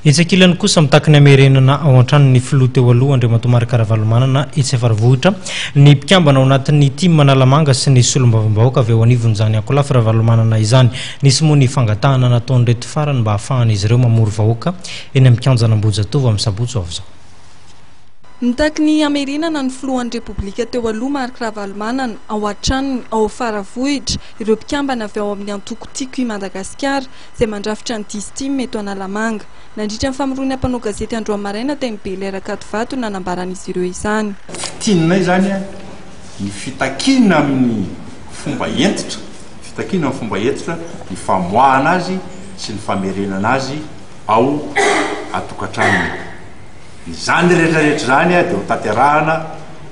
Itsakilany kosa mitakiny amerenana ao an-tranon'ny filoha teo aloha Andriamatomary Karavalomanana itsy Faravohitra ny mpikambana ao anatin'ny timu Manalamanga sy ny solombavambahoaka avy ao anivon'izany Akolafy Ravalomanana izany nisy moa ny fangatahana nataony reto farany mba hahafahan'izy ireo mamory vahoaka eny amin'ny kianjana Ambojatovo amin'ny Sabotsy avy zao. Nitakiny amerenana ny filohan'ny Repoblika teo aloha Marc Ravalomanana ao an-tranony ao Faravohitra ireo mpikambana avy ao amin'ny Antoko-Tiko i Madagasikara izay mandrafitra ny 10 timu eto Analamanga. Nandritra ny famoronana mpanao gazety Androany Maraina teny Belera Katovato nanambaran'izy ireo izany. Tianay zany ny fitakina amin'ny fomba entitra, fitakina amin'ny fomba entitra, ny famoahana azy sy ny famerenana azy ao atokantranony. Izany rehetrarehetra zany dia ho tanterahana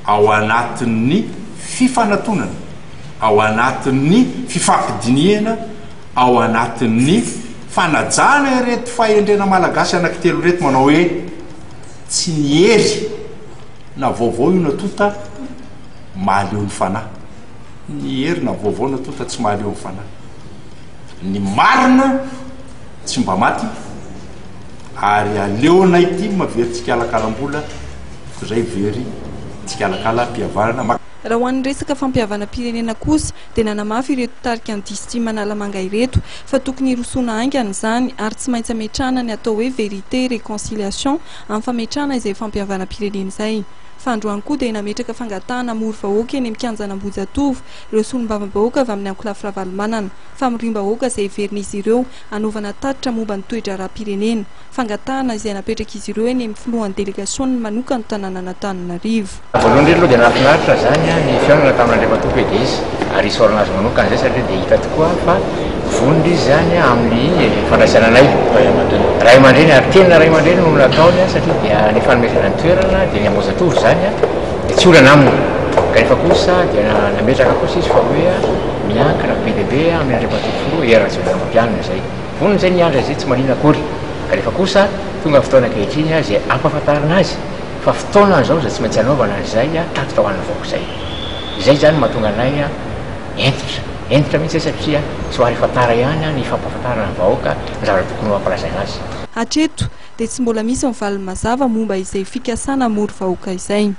ao anatin'ny fifanantonana, ao anatin'ny fifampidiniana, ao anatin'ny fanajana ireto fahendrena malagasy anankitelo reto manao hoe tsy niery na vaovao io natota mahaleo ny fanahy. Niery na vaovao natota tsy mahaleo ny fanahy. Ny marina tsy mba maty ary aleonay ty mavery tsikalakalambola zay very tsikalakala mpiavarana. Raha ho an'ny resaka fampiavana-pirenena kosa dia nanamafy ireto tarika ny 10 timu Manalamanga ireto fa tokony hirosoana haingana izany ary tsy maintsy hametrahana ny atao hoe vérité réconciliation amin'ny fametrahana izay fampiavana-pirenena izay. Fa androany koa dia nametraka fangatahana mory vahoaka eny amin'ny kianjana Ambojatovo ireo solombavambahoaka avy amin'ny Akolafy Ravalomanana fa mirim-bahoaka izay heverin'izy ireo anaovana tatitra momba ny toetra ara-pirenena. Fangatahana izay napetraka izy ireo eny amin'ny filohan'ny délégation manokana tanàna Antananarivo. Voalohany indrindra dia nahafinaritra zany ny fiainana tamin'Andriamatoa dia izy ary isorana azy manokana zay satria dia hita tokoa fa vonona izy zany amin'ny fandraisana anay ray aman-dreny ary tena ray aman-dreny no nataony satria dia ny fanomezana ny toerana dia ny Ambojatovo zany dia tsy olana aminy kanefa kosa dia nametraka kosa izy fa hoe miankina be dia be amin'ny Andriamatoa era-jona mampianina zay vonona zay niandra zay tsy manina akory kanefa kosa tonga fotoana ankehitriny zay ampahafantarana azy fa fotoana zao zay tsy maintsy anaovana an'izay tatitra ho an'ny vahoaka zay. Izay zany mahatonga anay entitra mihitsy satria soary fantara ihany ny fampahafantarana ny vahoaka ny zavatra tokony mampalazaina azy. Hatreto dia tsy mbola misy mivaly mazava momba izay fikasana mory vahoaka izay.